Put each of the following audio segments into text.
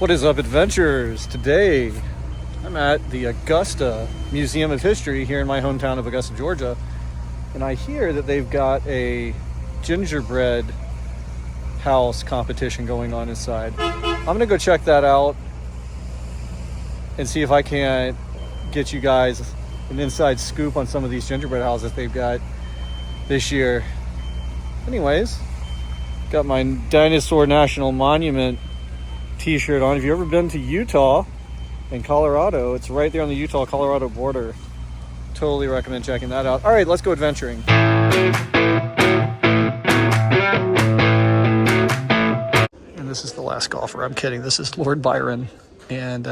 What is up, adventurers? Today I'm at the Augusta Museum of History here in my hometown of Augusta, Georgia, and I hear that they've got a gingerbread house competition going on inside. I'm gonna go check that out and see if I can get you guys an inside scoop on some of these gingerbread houses they've got this year. Anyways, got my Dinosaur National Monument t-shirt on. If you've ever been to Utah and Colorado, it's right there on the Utah-Colorado border. Totally recommend checking that out. All right, let's go adventuring. And this is the last golfer. I'm kidding. This is Lord Byron, and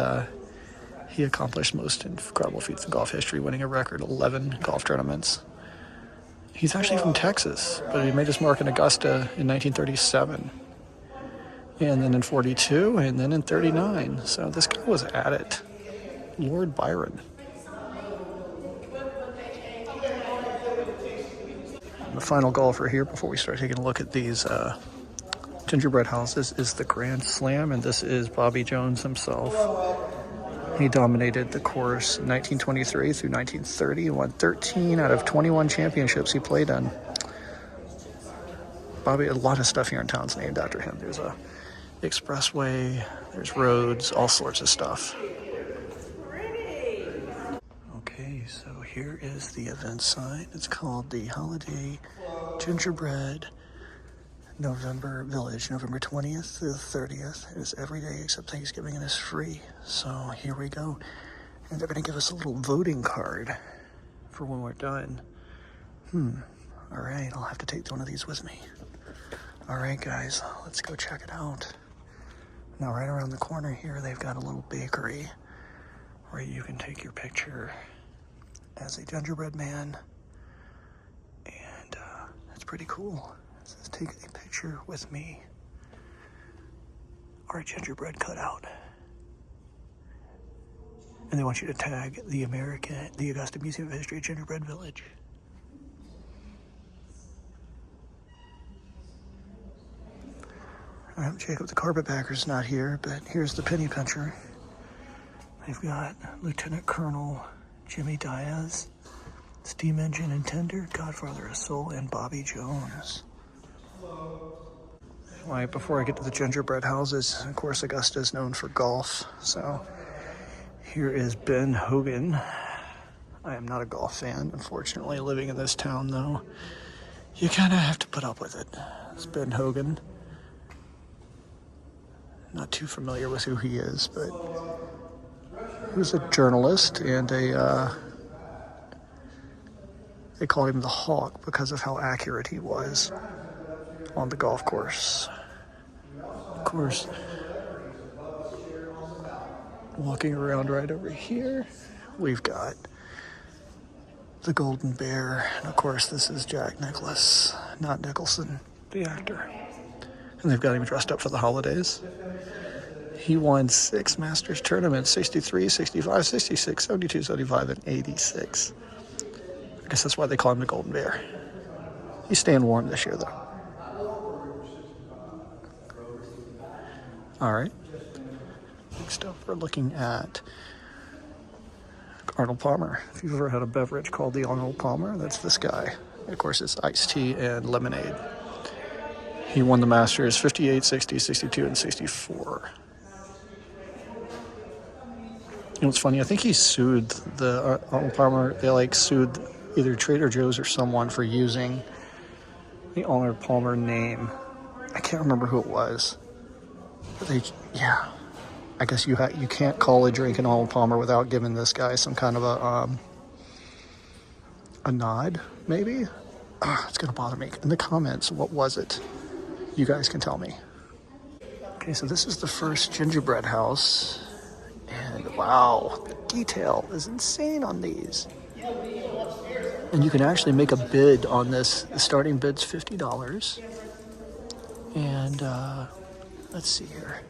he accomplished most incredible feats in golf history, winning a record 11 golf tournaments. He's actually from Texas, but he made his mark in Augusta in 1937. And then in 42, and then in 39. So this guy was at it. Lord Byron. And the final golfer here before we start taking a look at these gingerbread houses is the Grand Slam, and this is Bobby Jones himself. He dominated the course 1923 through 1930, won 13 out of 21 championships he played in. Bobby, a lot of stuff here in town's named after him. There's a expressway, there's roads, all sorts of stuff. Okay, so here is the event sign. It's called the Holiday Gingerbread November Village, November 20th through the 30th. It is every day except Thanksgiving, and it's free. So here we go. And they're going to give us a little voting card for when we're done. All right, I'll have to take one of these with me. All right, guys, let's go check it out. Now, right around the corner here, they've got a little bakery where you can take your picture as a gingerbread man. And it's pretty cool. It says, take a picture with me. Our gingerbread cutout. And they want you to tag the Augusta Museum of History Gingerbread Village. All right, Jacob the carpetbagger's not here, but here's the penny pincher. They've got Lieutenant Colonel Jimmy Diaz, Steam Engine and Tender, Godfather of Soul, and Bobby Jones. Right, before I get to the gingerbread houses, of course, Augusta is known for golf. So here is Ben Hogan. I am not a golf fan, unfortunately. Living in this town, though, you kind of have to put up with it. It's Ben Hogan. Not too familiar with who he is, but he was a journalist and they call him the Hawk because of how accurate he was on the golf course. Of course, walking around right over here, we've got the Golden Bear, and of course this is Jack Nicklaus, not Nicholson, the actor. And they've got him dressed up for the holidays. He won 6 Masters tournaments, 63, 65, 66, 72, 75, and 86. I guess that's why they call him the Golden Bear. He's staying warm this year, though. All right. Next up, we're looking at Arnold Palmer. If you've ever had a beverage called the Arnold Palmer, that's this guy. Of course, it's iced tea and lemonade. He won the Masters 58, 60, 62, and 64. You know what's funny? I think he sued the Arnold Palmer. They sued either Trader Joe's or someone for using the Arnold Palmer name. I can't remember who it was. But I guess you can't call a drink an Arnold Palmer without giving this guy some kind of a nod, maybe. It's gonna bother me. In the comments, what was it? You guys can tell me. Okay, so this is the first gingerbread house. And wow, the detail is insane on these. And you can actually make a bid on this. The starting bid's $50. And let's see here.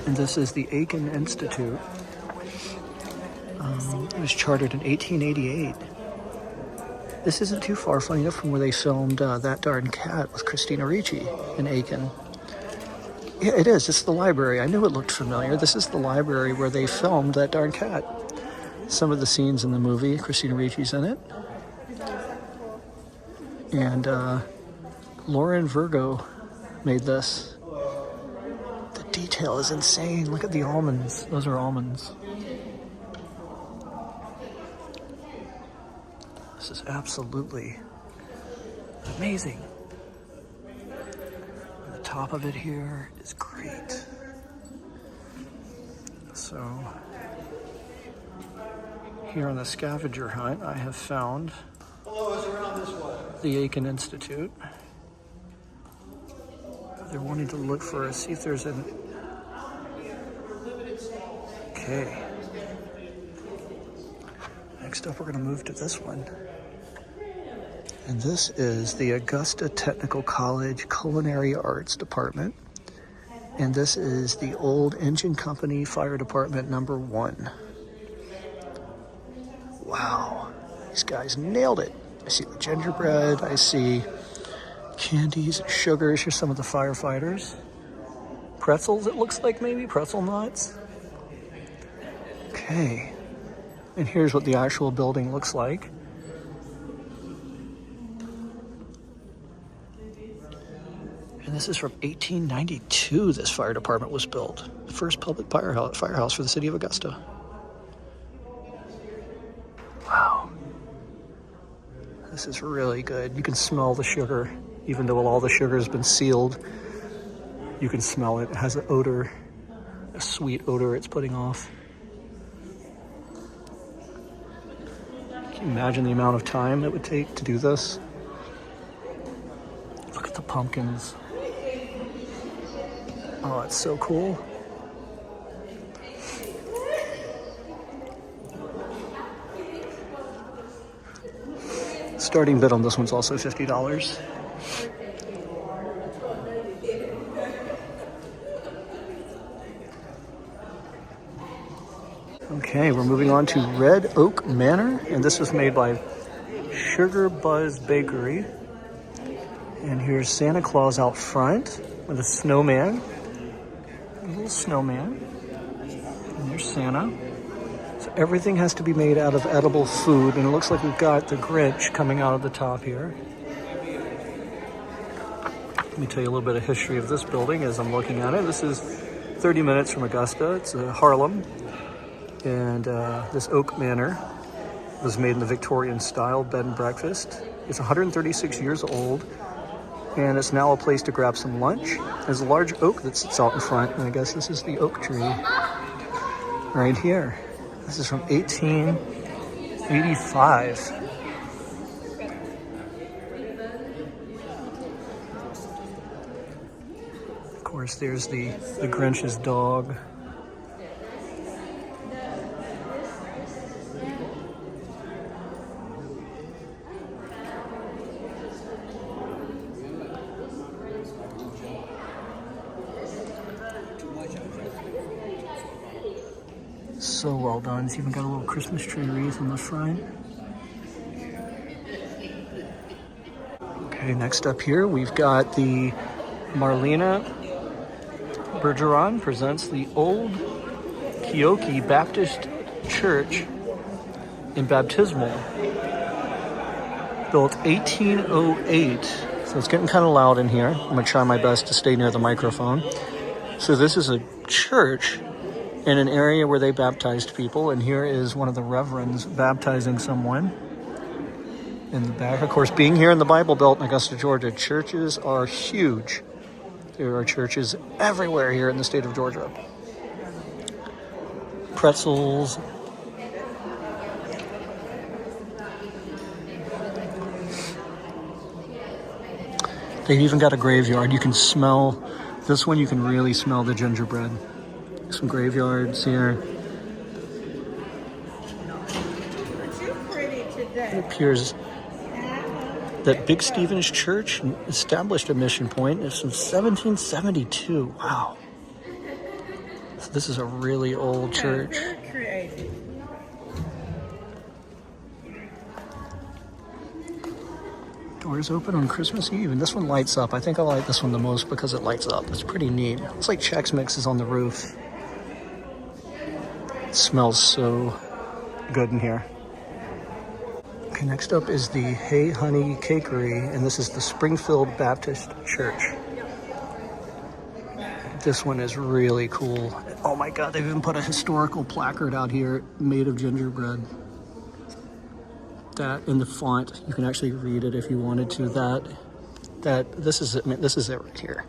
And this is the Aiken Institute. It was chartered in 1888. This isn't too far, funny enough, from where they filmed That Darn Cat with Christina Ricci in Aiken. Yeah, it is. It's the library. I knew it looked familiar. This is the library where they filmed That Darn Cat. Some of the scenes in the movie, Christina Ricci's in it. And Lauren Virgo made this. The detail is insane. Look at the almonds. Those are almonds. This is absolutely amazing. And the top of it here is great. So, here on the scavenger hunt, I have found the Aiken Institute. They're wanting to look for, see if there's an... Okay. Next up, we're going to move to this one. And this is the Augusta Technical College Culinary Arts Department. And this is the old engine company fire department number 1. Wow. These guys nailed it. I see the gingerbread. I see candies and sugars. Here's some of the firefighters. Pretzels, it looks like, maybe. Pretzel nuts. Okay. And here's what the actual building looks like. And this is from 1892, this fire department was built. The first public firehouse for the city of Augusta. Wow. This is really good. You can smell the sugar. Even though all the sugar has been sealed, you can smell it. It has an odor, a sweet odor it's putting off. Can you imagine the amount of time it would take to do this? Look at the pumpkins. Oh, it's so cool. Starting bid on this one's also $50. Okay, we're moving on to Red Oak Manor, and this was made by Sugar Buzz Bakery. And here's Santa Claus out front with a snowman. A little snowman. And there's Santa. So everything has to be made out of edible food, and it looks like we've got the Grinch coming out of the top here. Let me tell you a little bit of history of this building as I'm looking at it. This is 30 minutes from Augusta. It's Harlem. And this Oak Manor was made in the Victorian style, bed and breakfast. It's 136 years old, and it's now a place to grab some lunch. There's a large oak that sits out in front, and I guess this is the oak tree right here. This is from 1885. Of course, there's the Grinch's dog. So well done. It's even got a little Christmas tree wreath on the front. Okay, next up here, we've got the Marlena Bergeron presents the Old Keoki Baptist Church in Baptismal. Built 1808. So it's getting kind of loud in here. I'm going to try my best to stay near the microphone. So this is a church in an area where they baptized people, and here is one of the reverends baptizing someone in the back. Of course, being here in the Bible Belt in Augusta, Georgia, churches are huge. There are churches everywhere here in the state of Georgia. Pretzels. They've even got a graveyard. You can smell, this one you can really smell the gingerbread. Some graveyards here. It appears that Big Stephen's Church established a mission point. It's from 1772. Wow. So this is a really old church. Doors open on Christmas Eve, and this one lights up. I think I like this one the most because it lights up. It's pretty neat. It's like Chex Mix is on the roof. It smells so good in here. Okay, next up is the Hey Honey Cakery, and this is the Springfield Baptist Church. This one is really cool. Oh my God, they've even put a historical placard out here made of gingerbread. That in the font, you can actually read it if you wanted to. This is it right here.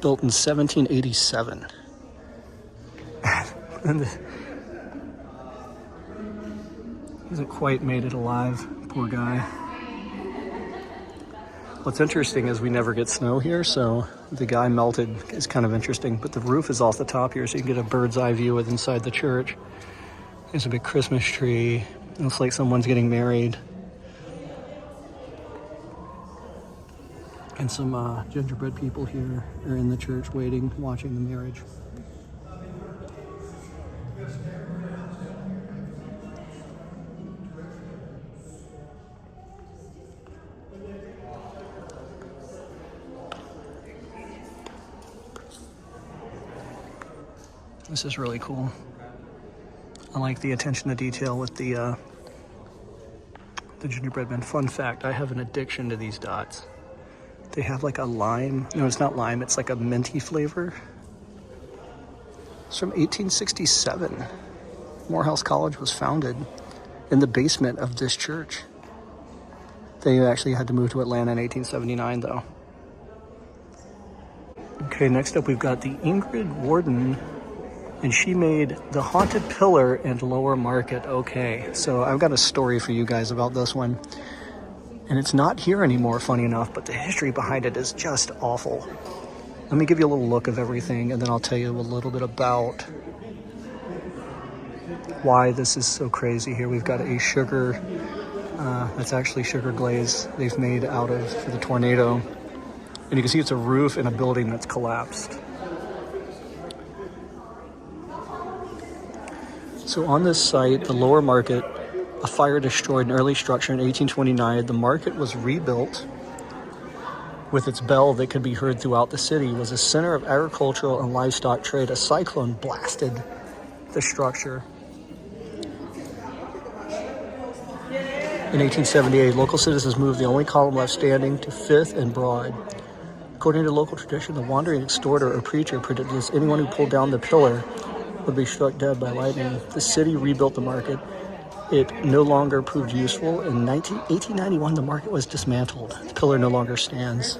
Built in 1787. And hasn't quite made it alive, poor guy. What's interesting is we never get snow here, so the guy melted is kind of interesting. But the roof is off the top here, so you can get a bird's eye view of inside the church. There's a big Christmas tree. It looks like someone's getting married. And some gingerbread people here are in the church waiting, watching the marriage. This is really cool. I like the attention to detail with the gingerbread men. Fun fact, I have an addiction to these dots. They have like a lime, no, it's not lime, it's like a minty flavor. It's from 1867. Morehouse College was founded in the basement of this church. They actually had to move to Atlanta in 1879 though. Okay, next up we've got the Ingrid Warden, and she made the Haunted Pillar and Lower Market. Okay, so I've got a story for you guys about this one. And it's not here anymore, funny enough, but the history behind it is just awful. Let me give you a little look of everything, and then I'll tell you a little bit about why this is so crazy here. We've got a sugar, that's actually sugar glaze they've made out of for the tornado. And you can see it's a roof in a building that's collapsed. So on this site, the Lower Market, a fire destroyed an early structure in 1829. The market was rebuilt with its bell that could be heard throughout the city. It was a center of agricultural and livestock trade. A cyclone blasted the structure. In 1878, local citizens moved the only column left standing to 5th and Broad. According to local tradition, the wandering extorter or preacher predicted that anyone who pulled down the pillar would be struck dead by lightning. The city rebuilt the market. It no longer proved useful. In 1891, the market was dismantled. The pillar no longer stands.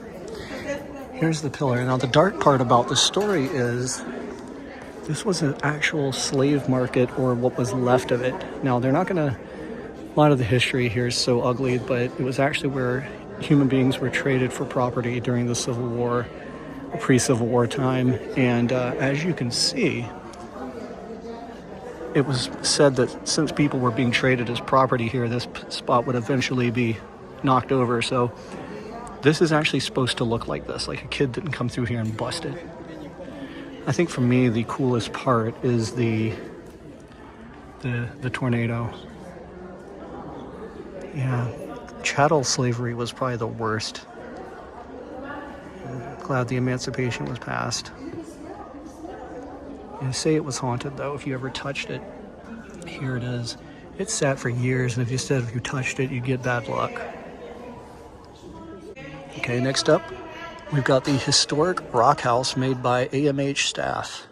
Here's the pillar. Now, the dark part about the story is this was an actual slave market, or what was left of it. Now, they're not going to... A lot of the history here is so ugly, but it was actually where human beings were traded for property during the Civil War, pre-Civil War time. And as you can see, it was said that since people were being traded as property here, this spot would eventually be knocked over. So this is actually supposed to look like this, like a kid didn't come through here and bust it. I think for me, the coolest part is the tornado. Yeah, chattel slavery was probably the worst. I'm glad the emancipation was passed. And say it was haunted though, if you ever touched it. Here it is. It sat for years, and if you touched it, you'd get bad luck. Okay, next up, we've got the historic rock house made by AMH staff.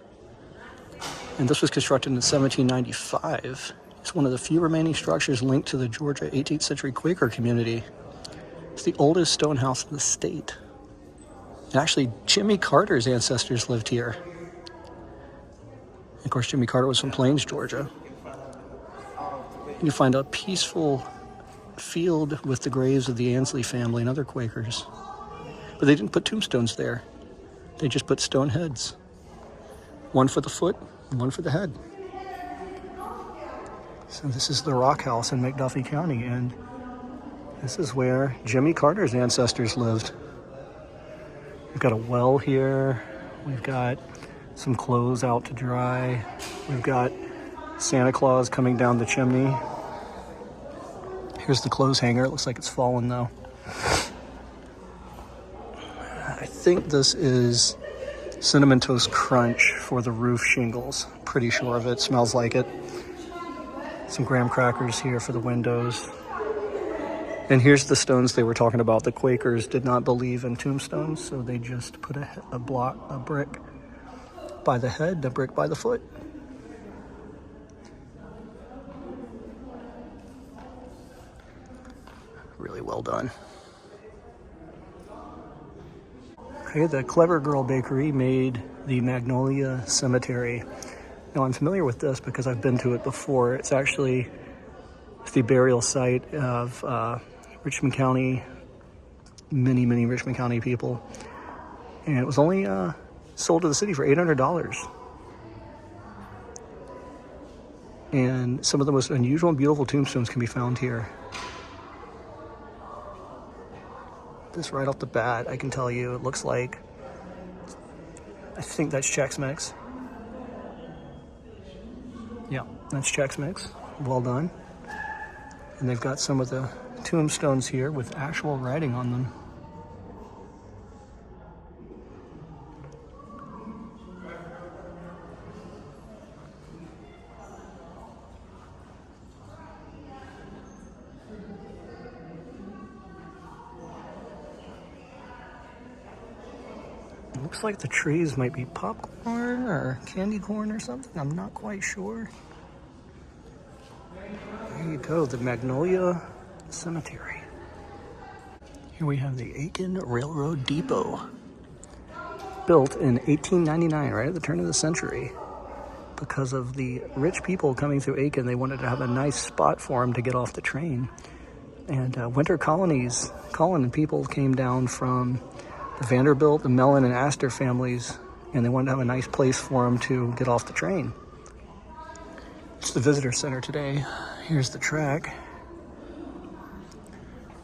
And this was constructed in 1795. It's one of the few remaining structures linked to the Georgia 18th century Quaker community. It's the oldest stone house in the state. And actually, Jimmy Carter's ancestors lived here. Of course, Jimmy Carter was from Plains, Georgia. You find a peaceful field with the graves of the Ansley family and other Quakers. But they didn't put tombstones there. They just put stone heads. One for the foot and one for the head. So this is the Rock House in McDuffie County, and this is where Jimmy Carter's ancestors lived. We've got a well here. We've got some clothes out to dry. We've got Santa Claus coming down the chimney. Here's the clothes hanger. It looks like it's fallen though. I think this is Cinnamon Toast Crunch for the roof shingles. Pretty sure of it. Smells like it. Some graham crackers here for the windows. And here's the stones they were talking about. The Quakers did not believe in tombstones, so they just put a brick by the head, a brick by the foot. Really well done. Okay, the Clever Girl Bakery made the Magnolia Cemetery. Now, I'm familiar with this because I've been to it before. It's actually the burial site of Richmond County, many Richmond County people. And it was only sold to the city for $800. And some of the most unusual and beautiful tombstones can be found here. This right off the bat, I can tell you, it looks like, I think that's Chex Mix. Yeah, that's Chex Mix. Well done. And they've got some of the tombstones here with actual writing on them. It looks like the trees might be popcorn or candy corn or something. I'm not quite sure. There you go, the Magnolia Cemetery. Here we have the Aiken Railroad Depot. Built in 1899, right at the turn of the century. Because of the rich people coming through Aiken, they wanted to have a nice spot for them to get off the train. And winter colony people came down from the Vanderbilt, the Mellon, and Astor families, and they wanted to have a nice place for them to get off the train. It's the visitor center today. Here's the track.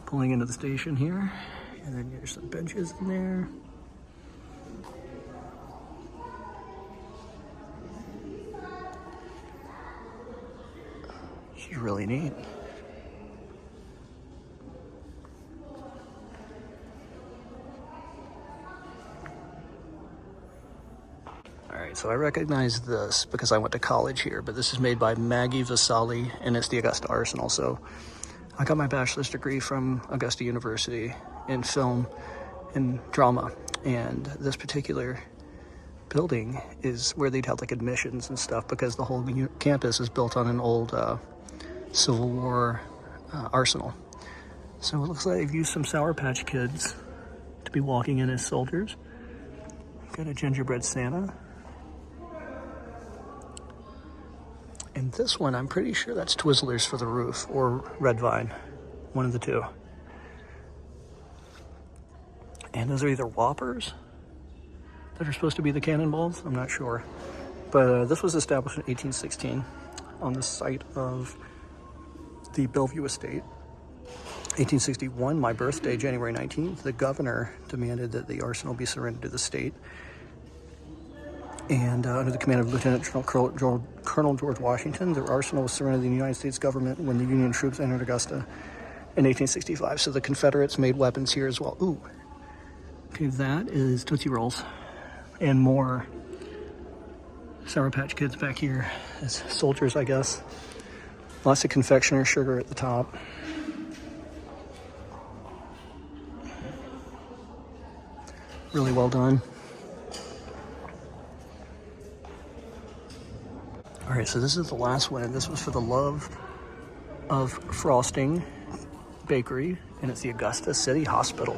Pulling into the station here, and then there's some benches in there. She's really neat. Alright, so I recognize this because I went to college here, but this is made by Maggie Vasali, and it's the Augusta Arsenal. So I got my bachelor's degree from Augusta University in film and drama, and this particular building is where they'd have like admissions and stuff because the whole campus is built on an old Civil War arsenal. So it looks like they've used some Sour Patch Kids to be walking in as soldiers. Got a gingerbread Santa. And this one, I'm pretty sure that's Twizzlers for the roof, or Red Vine, one of the two. And those are either Whoppers that are supposed to be the cannonballs, I'm not sure. But this was established in 1816 on the site of the Bellevue Estate. 1861, my birthday, January 19th, the governor demanded that the arsenal be surrendered to the state. And under the command of Lieutenant Colonel George Washington, the arsenal was surrendered to the United States government when the Union troops entered Augusta in 1865. So the Confederates made weapons here as well. Ooh. Okay, that is Tootsie Rolls and more Sour Patch Kids back here as soldiers, I guess. Lots of confectioner sugar at the top. Really well done. All right, so this is the last one, and this was for the Love of Frosting Bakery, and it's the Augusta City Hospital.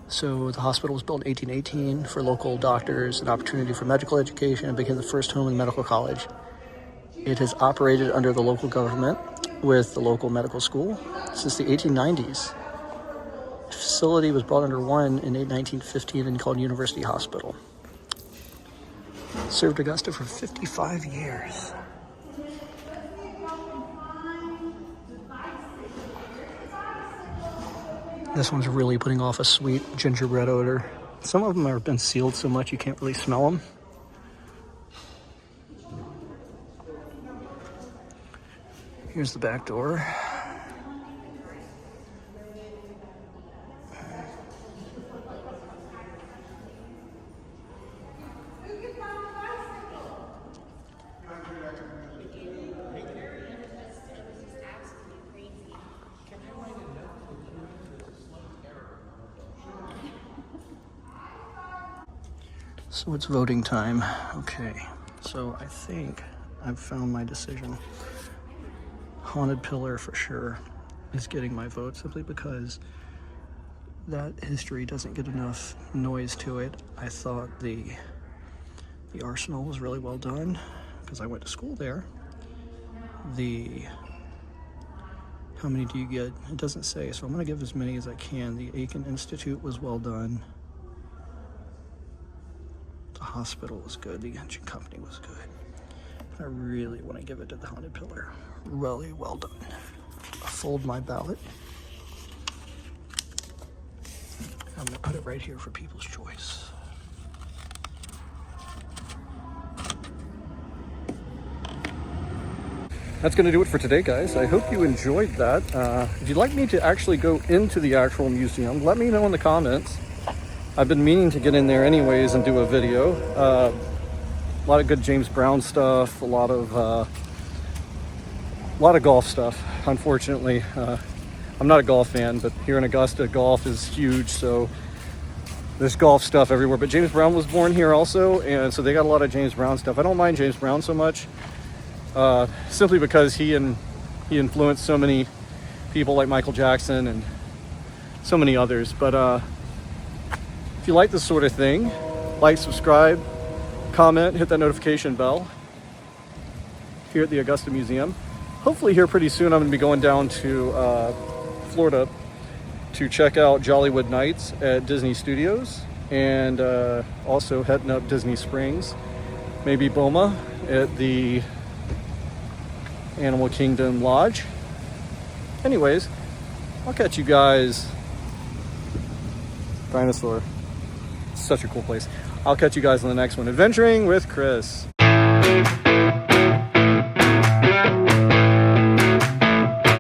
So the hospital was built in 1818 for local doctors, an opportunity for medical education, and became the first home in medical college. It has operated under the local government with the local medical school since the 1890s. The facility was brought under one in 1915 and called University Hospital. Served Augusta for 55 years. This one's really putting off a sweet gingerbread odor. Some of them have been sealed so much you can't really smell them. Here's the back door. So it's voting time. Okay, so I think I've found my decision. Haunted Pillar for sure is getting my vote, simply because that history doesn't get enough noise to it. I thought the Arsenal was really well done because I went to school there. How many do you get? It doesn't say, so I'm going to give as many as I can. The Aiken Institute was well done. The hospital was good. The engine company was good. But I really want to give it to the Haunted Pillar. Really well done. I'll fold my ballot. I'm going to put it right here for people's choice. That's going to do it for today, guys. I hope you enjoyed that. If you'd like me to actually go into the actual museum, let me know in the comments. I've been meaning to get in there anyways and do a video. A lot of good James Brown stuff, a lot of golf stuff. Unfortunately, I'm not a golf fan, but here in Augusta, golf is huge, so there's golf stuff everywhere. But James Brown was born here also, and so they got a lot of James Brown stuff. I don't mind James Brown so much. Simply because he influenced so many people like Michael Jackson and so many others. But if you like this sort of thing, like, subscribe, comment, hit that notification bell here at the Augusta Museum. Hopefully here pretty soon I'm going to be going down to Florida to check out Jollywood Nights at Disney Studios, and also heading up Disney Springs, maybe Boma at the Animal Kingdom Lodge. Anyways, I'll catch you guys. Dinosaur. Such a cool place. I'll catch you guys on the next one. Adventuring with Chris.